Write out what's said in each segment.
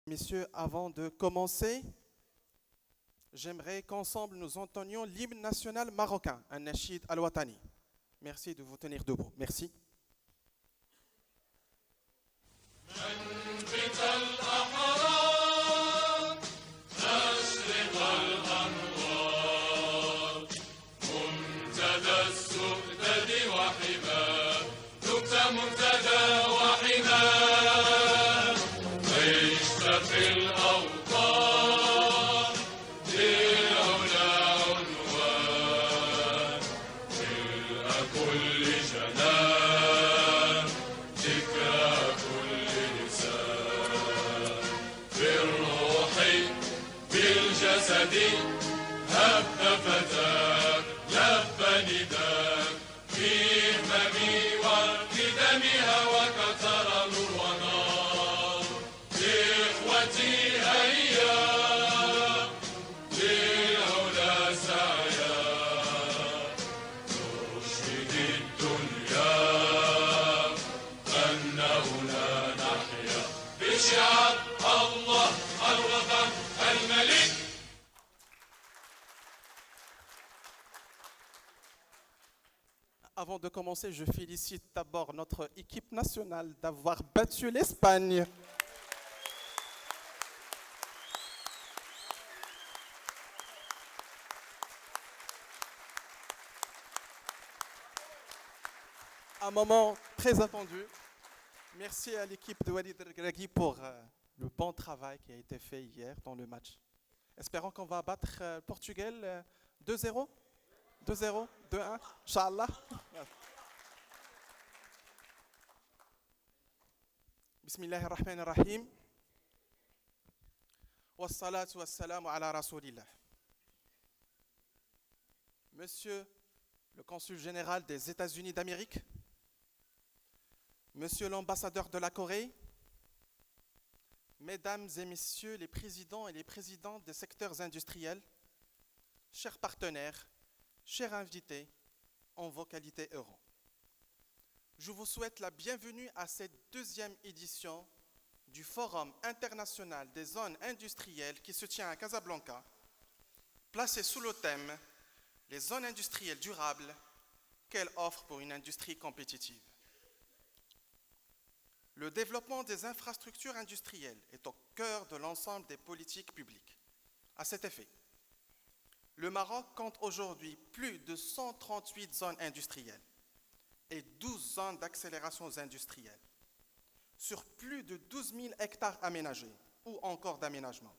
Messieurs, avant de commencer, j'aimerais qu'ensemble nous entonnions l'hymne national marocain, un Nashid al-Watani. Merci de vous tenir debout. Merci. Avant de commencer, je félicite d'abord notre équipe nationale d'avoir battu l'Espagne. Un moment très attendu. Merci à l'équipe de Walid Regragui pour le bon travail qui a été fait hier dans le match. Espérons qu'on va battre le Portugal 2-0. 2-0, 2-1, Inch'Allah. Bismillahirrahmanirrahim. Wassalatu wassalamu ala rasoulillah. Monsieur le consul général des États-Unis d'Amérique, Monsieur l'ambassadeur de la Corée, Mesdames et Messieurs les présidents et les présidentes des secteurs industriels, chers partenaires, chers invités, en vos qualités euros. Je vous souhaite la bienvenue à cette deuxième édition du Forum international des zones industrielles qui se tient à Casablanca, placé sous le thème « Les zones industrielles durables, quelle offre pour une industrie compétitive ». Le développement des infrastructures industrielles est au cœur de l'ensemble des politiques publiques. À cet effet, le Maroc compte aujourd'hui plus de 138 zones industrielles et 12 zones d'accélération industrielle sur plus de 12 000 hectares aménagés ou encore d'aménagement.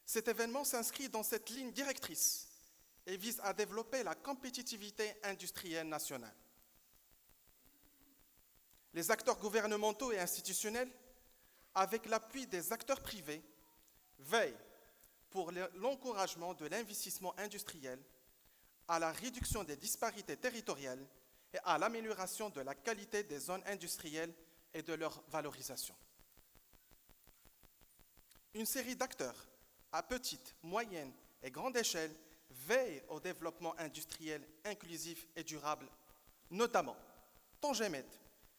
Cet événement s'inscrit dans cette ligne directrice et vise à développer la compétitivité industrielle nationale. Les acteurs gouvernementaux et institutionnels, avec l'appui des acteurs privés, veillent pour l'encouragement de l'investissement industriel, à la réduction des disparités territoriales et à l'amélioration de la qualité des zones industrielles et de leur valorisation. Une série d'acteurs à petite, moyenne et grande échelle veillent au développement industriel inclusif et durable, notamment Tangemet,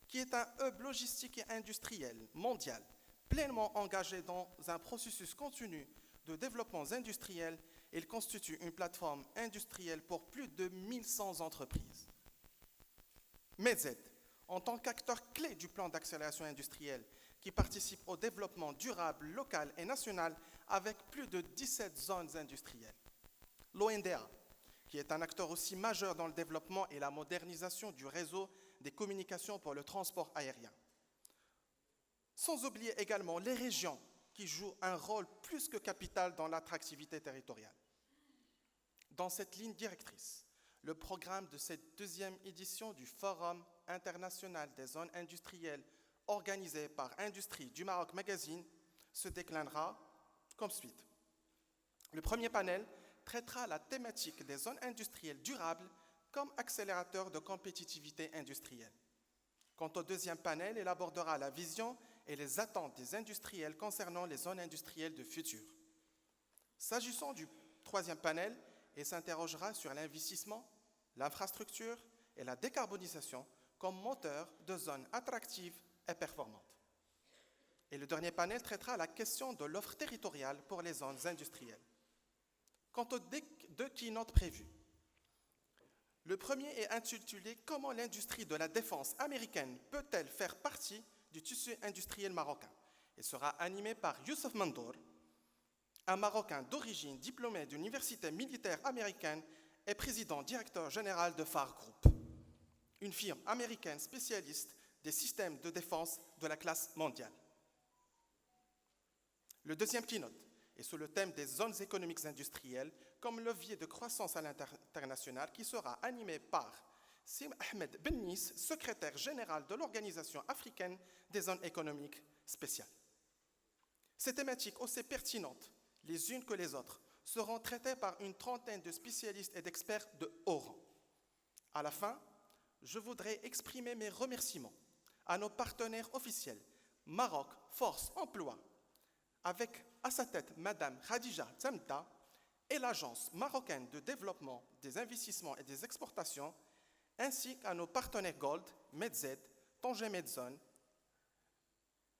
qui est un hub logistique et industriel mondial pleinement engagé dans un processus continu de développement industriel. Il constitue une plateforme industrielle pour plus de 1100 entreprises. Medz, en tant qu'acteur clé du plan d'accélération industrielle, qui participe au développement durable local et national avec plus de 17 zones industrielles. L'ONDA, qui est un acteur aussi majeur dans le développement et la modernisation du réseau des communications pour le transport aérien. Sans oublier également les régions qui jouent un rôle plus que capital dans l'attractivité territoriale. Dans cette ligne directrice, le programme de cette deuxième édition du Forum international des zones industrielles organisé par Industrie du Maroc Magazine se déclinera comme suit. Le premier panel traitera la thématique des zones industrielles durables comme accélérateur de compétitivité industrielle. Quant au deuxième panel, il abordera la vision et les attentes des industriels concernant les zones industrielles de futur. S'agissant du troisième panel, il s'interrogera sur l'investissement, l'infrastructure et la décarbonisation comme moteur de zones attractives et performantes. Et le dernier panel traitera la question de l'offre territoriale pour les zones industrielles. Quant aux deux keynotes prévues, le premier est intitulé « Comment l'industrie de la défense américaine peut-elle faire partie du tissu industriel marocain ?» et sera animé par Youssef Mandour, un Marocain d'origine diplômé d'université militaire américaine et président directeur général de Far Group, une firme américaine spécialiste des systèmes de défense de la classe mondiale. Le deuxième keynote est sur le thème des zones économiques industrielles comme levier de croissance à l'international qui sera animé par Sim Ahmed Bennis, secrétaire général de l'Organisation africaine des zones économiques spéciales. Ces thématiques aussi pertinentes les unes que les autres seront traitées par une trentaine de spécialistes et d'experts de haut rang. À la fin, je voudrais exprimer mes remerciements à nos partenaires officiels, Maroc Force Emploi, avec à sa tête Madame Khadija Tsamta et l'Agence marocaine de développement des investissements et des exportations, ainsi qu'à nos partenaires Gold, Medz, Tanger Medzone,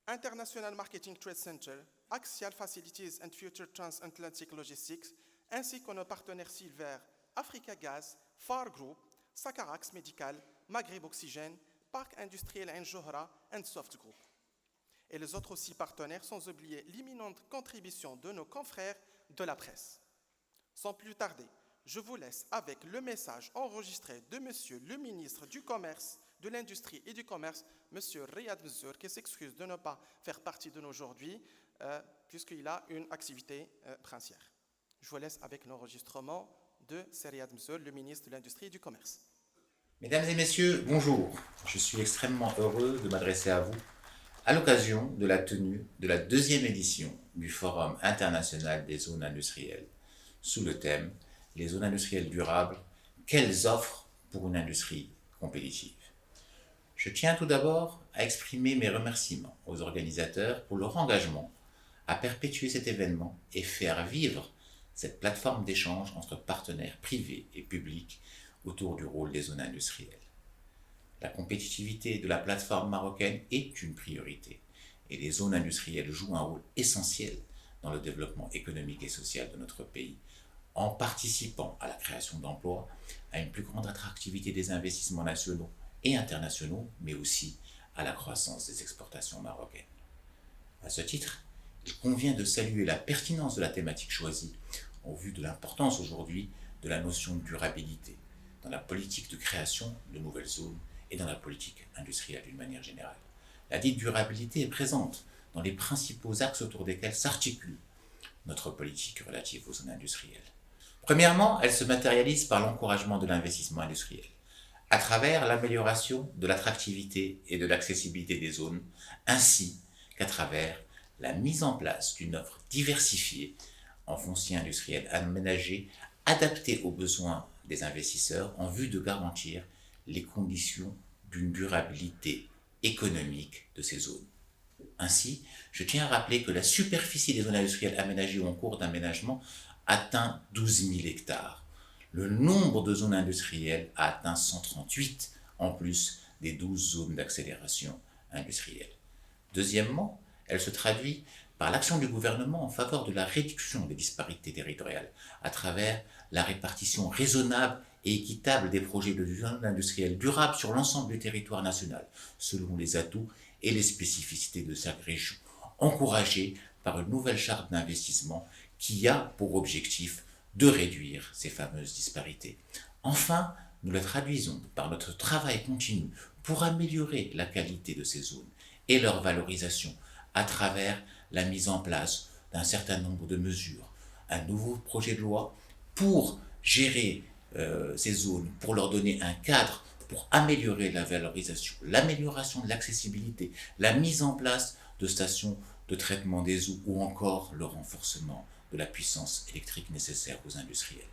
International Marketing Trade Center, Axial Facilities and Future Transatlantic Logistics, ainsi qu'à nos partenaires Silver, Africa Gaz, Far Group, Sakarax Medical, Maghreb Oxygène, Parc Industriel Ain Johra et Soft Group. Et les autres aussi partenaires, sans oublier l'imminente contribution de nos confrères de la presse. Sans plus tarder, je vous laisse avec le message enregistré de Monsieur le ministre du Commerce, de l'Industrie et du Commerce, Monsieur Riyad Mzour, qui s'excuse de ne pas faire partie de nous aujourd'hui, puisqu'il a une activité princière. Je vous laisse avec l'enregistrement de Riyad Mzour, le ministre de l'Industrie et du Commerce. Mesdames et messieurs, bonjour. Je suis extrêmement heureux de m'adresser à vous à l'occasion de la tenue de la deuxième édition du Forum international des zones industrielles, sous le thème « Les zones industrielles durables, quelles offres pour une industrie compétitive ?» Je tiens tout d'abord à exprimer mes remerciements aux organisateurs pour leur engagement à perpétuer cet événement et faire vivre cette plateforme d'échange entre partenaires privés et publics autour du rôle des zones industrielles. La compétitivité de la plateforme marocaine est une priorité et les zones industrielles jouent un rôle essentiel dans le développement économique et social de notre pays, en participant à la création d'emplois, à une plus grande attractivité des investissements nationaux et internationaux, mais aussi à la croissance des exportations marocaines. À ce titre, il convient de saluer la pertinence de la thématique choisie en vue de l'importance aujourd'hui de la notion de durabilité dans la politique de création de nouvelles zones et dans la politique industrielle d'une manière générale. La dite durabilité est présente dans les principaux axes autour desquels s'articule notre politique relative aux zones industrielles. Premièrement, elle se matérialise par l'encouragement de l'investissement industriel, à travers l'amélioration de l'attractivité et de l'accessibilité des zones, ainsi qu'à travers la mise en place d'une offre diversifiée en foncier industriel aménagé, adaptée aux besoins des investisseurs en vue de garantir les conditions d'une durabilité économique de ces zones. Ainsi, je tiens à rappeler que la superficie des zones industrielles aménagées ou en cours d'aménagement atteint 12 000 hectares. Le nombre de zones industrielles a atteint 138, en plus des 12 zones d'accélération industrielle. Deuxièmement, elle se traduit par l'action du gouvernement en faveur de la réduction des disparités territoriales, à travers la répartition raisonnable et équitable des projets de zones industrielles durables sur l'ensemble du territoire national, selon les atouts et les spécificités de chaque région, encouragée par une nouvelle charte d'investissement qui a pour objectif de réduire ces fameuses disparités. Enfin, nous la traduisons par notre travail continu pour améliorer la qualité de ces zones et leur valorisation à travers la mise en place d'un certain nombre de mesures, un nouveau projet de loi pour gérer ces zones, pour leur donner un cadre, pour améliorer la valorisation, l'amélioration de l'accessibilité, la mise en place de stations de traitement des eaux ou encore le renforcement de la puissance électrique nécessaire aux industriels.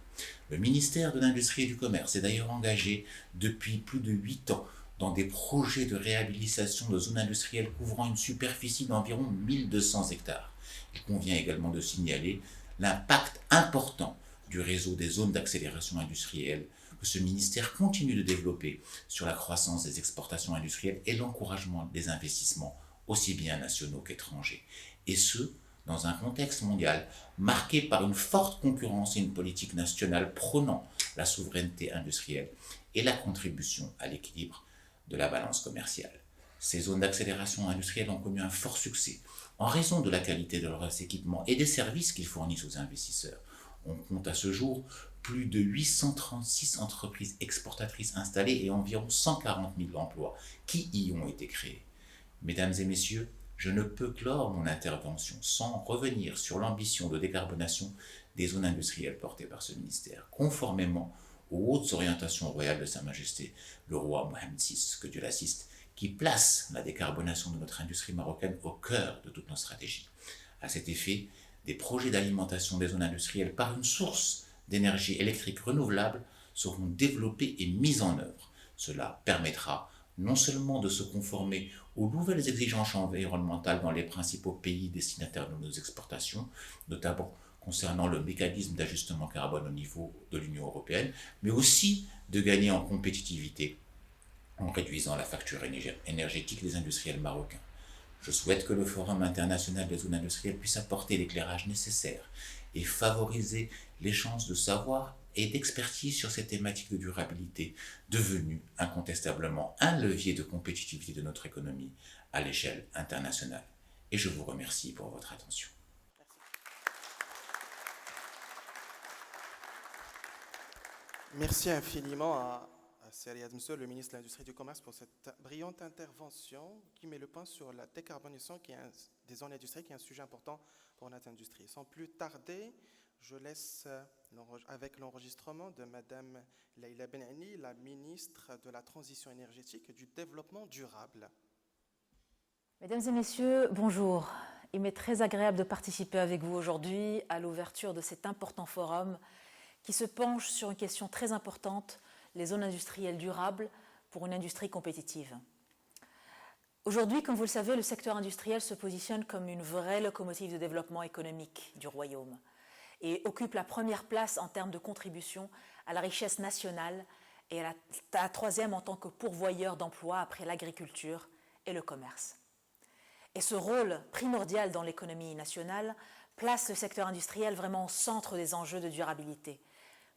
Le ministère de l'Industrie et du Commerce est d'ailleurs engagé depuis plus de 8 ans dans des projets de réhabilitation de zones industrielles couvrant une superficie d'environ 1200 hectares. Il convient également de signaler l'impact important du réseau des zones d'accélération industrielle que ce ministère continue de développer sur la croissance des exportations industrielles et l'encouragement des investissements aussi bien nationaux qu'étrangers, et ce, dans un contexte mondial marqué par une forte concurrence et une politique nationale prônant la souveraineté industrielle et la contribution à l'équilibre de la balance commerciale. Ces zones d'accélération industrielle ont connu un fort succès en raison de la qualité de leurs équipements et des services qu'ils fournissent aux investisseurs. On compte à ce jour plus de 836 entreprises exportatrices installées et environ 140 000 emplois qui y ont été créés. Mesdames et messieurs, je ne peux clore mon intervention sans revenir sur l'ambition de décarbonation des zones industrielles portée par ce ministère, conformément aux hautes orientations royales de Sa Majesté le roi Mohamed VI, que Dieu l'assiste, qui place la décarbonation de notre industrie marocaine au cœur de toute notre stratégie. À cet effet, des projets d'alimentation des zones industrielles par une source d'énergie électrique renouvelable seront développés et mis en œuvre. Cela permettra non seulement de se conformer aux nouvelles exigences environnementales dans les principaux pays destinataires de nos exportations, notamment concernant le mécanisme d'ajustement carbone au niveau de l'Union européenne, mais aussi de gagner en compétitivité en réduisant la facture énergétique des industriels marocains. Je souhaite que le Forum international des zones industrielles puisse apporter l'éclairage nécessaire et favoriser l'échange de savoir et d'expertise sur ces thématiques de durabilité, devenues incontestablement un levier de compétitivité de notre économie à l'échelle internationale. Et je vous remercie pour votre attention. Merci infiniment à Seriad Mseur, le ministre de l'Industrie et du Commerce, pour cette brillante intervention qui met le point sur la décarbonisation des zones industrielles, qui est un sujet important pour notre industrie. Sans plus tarder, je laisse avec l'enregistrement de Madame Leïla Benani, la ministre de la Transition énergétique et du Développement durable. Mesdames et messieurs, bonjour. Il m'est très agréable de participer avec vous aujourd'hui à l'ouverture de cet important forum qui se penche sur une question très importante, les zones industrielles durables pour une industrie compétitive. Aujourd'hui, comme vous le savez, le secteur industriel se positionne comme une vraie locomotive de développement économique du Royaume et occupe la première place en termes de contribution à la richesse nationale et à la troisième en tant que pourvoyeur d'emplois après l'agriculture et le commerce. Et ce rôle primordial dans l'économie nationale place le secteur industriel vraiment au centre des enjeux de durabilité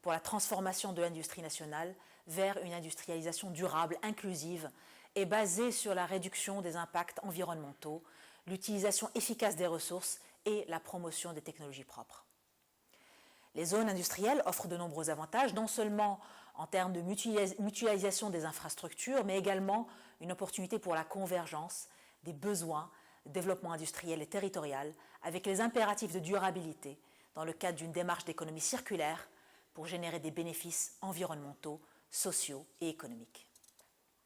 pour la transformation de l'industrie nationale vers une industrialisation durable, inclusive et basée sur la réduction des impacts environnementaux, l'utilisation efficace des ressources et la promotion des technologies propres. Les zones industrielles offrent de nombreux avantages, non seulement en termes de mutualisation des infrastructures, mais également une opportunité pour la convergence des besoins de développement industriel et territorial avec les impératifs de durabilité dans le cadre d'une démarche d'économie circulaire pour générer des bénéfices environnementaux, sociaux et économiques.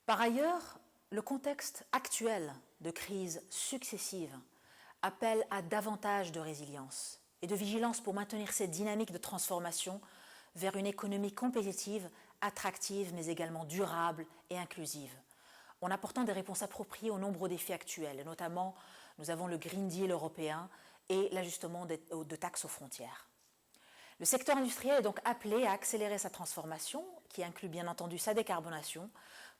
Par ailleurs, le contexte actuel de crise successive appelle à davantage de résilience et de vigilance pour maintenir cette dynamique de transformation vers une économie compétitive, attractive, mais également durable et inclusive, en apportant des réponses appropriées aux nombreux défis actuels. Et notamment, nous avons le Green Deal européen et l'ajustement de taxes aux frontières. Le secteur industriel est donc appelé à accélérer sa transformation, qui inclut bien entendu sa décarbonation,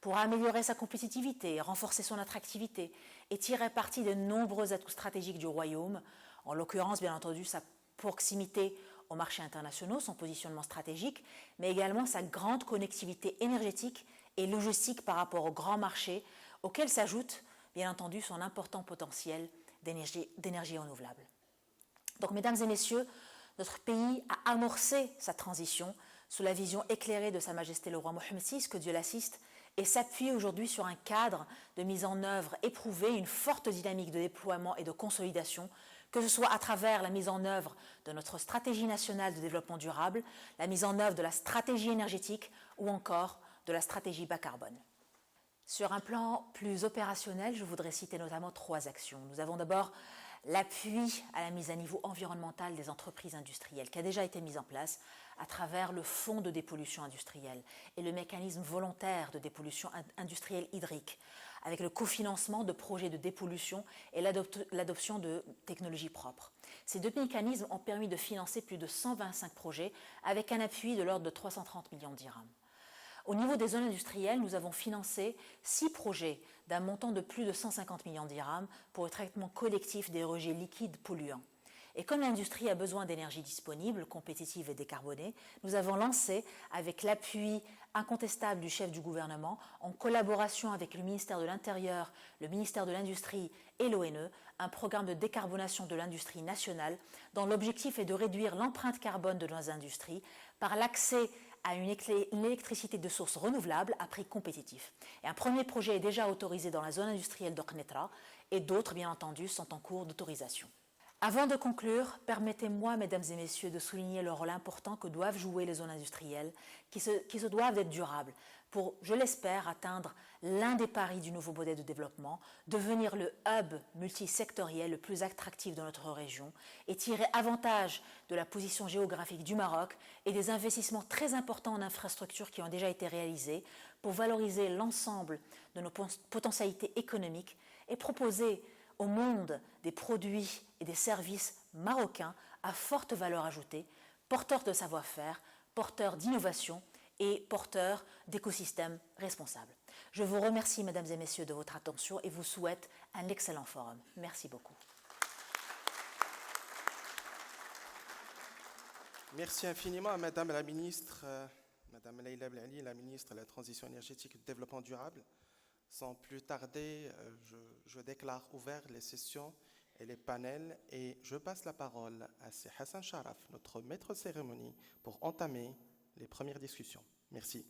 pour améliorer sa compétitivité, renforcer son attractivité et tirer parti des nombreux atouts stratégiques du Royaume, en l'occurrence bien entendu sa proximité aux marchés internationaux, son positionnement stratégique, mais également sa grande connectivité énergétique et logistique par rapport aux grands marchés, auxquels s'ajoute bien entendu son important potentiel d'énergie renouvelable. Donc mesdames et messieurs, notre pays a amorcé sa transition sous la vision éclairée de Sa Majesté le roi Mohamed VI, que Dieu l'assiste, et s'appuie aujourd'hui sur un cadre de mise en œuvre éprouvé, une forte dynamique de déploiement et de consolidation, que ce soit à travers la mise en œuvre de notre stratégie nationale de développement durable, la mise en œuvre de la stratégie énergétique ou encore de la stratégie bas carbone. Sur un plan plus opérationnel, je voudrais citer notamment 3 actions. Nous avons d'abord l'appui à la mise à niveau environnemental des entreprises industrielles qui a déjà été mis en place à travers le Fonds de dépollution industrielle et le mécanisme volontaire de dépollution industrielle hydrique, avec le cofinancement de projets de dépollution et l'adoption de technologies propres. Ces 2 mécanismes ont permis de financer plus de 125 projets avec un appui de l'ordre de 330 millions de dirhams. Au niveau des zones industrielles, nous avons financé 6 projets d'un montant de plus de 150 millions de dirhams pour le traitement collectif des rejets liquides polluants. Et comme l'industrie a besoin d'énergie disponible, compétitive et décarbonée, nous avons lancé, avec l'appui incontestable du chef du gouvernement, en collaboration avec le ministère de l'Intérieur, le ministère de l'Industrie et l'ONE, un programme de décarbonation de l'industrie nationale dont l'objectif est de réduire l'empreinte carbone de nos industries par l'accès à une électricité de source renouvelable à prix compétitif. Et un premier projet est déjà autorisé dans la zone industrielle d'Oknetra et d'autres, bien entendu, sont en cours d'autorisation. Avant de conclure, permettez-moi, mesdames et messieurs, de souligner le rôle important que doivent jouer les zones industrielles, qui se doivent être durables, pour, je l'espère, atteindre l'un des paris du nouveau modèle de développement, devenir le hub multisectoriel le plus attractif de notre région et tirer avantage de la position géographique du Maroc et des investissements très importants en infrastructures qui ont déjà été réalisés pour valoriser l'ensemble de nos potentialités économiques et proposer au monde des produits et des services marocains à forte valeur ajoutée, porteurs de savoir-faire, porteurs d'innovation et porteurs d'écosystèmes responsables. Je vous remercie, mesdames et messieurs, de votre attention et vous souhaite un excellent forum. Merci beaucoup. Merci infiniment à Madame la ministre, Madame Leïla Blali, la ministre de la Transition énergétique et du Développement durable. Sans plus tarder, je déclare ouvert les sessions et les panels et je passe la parole à Hassan Sharaf, notre maître de cérémonie, pour entamer les premières discussions. Merci.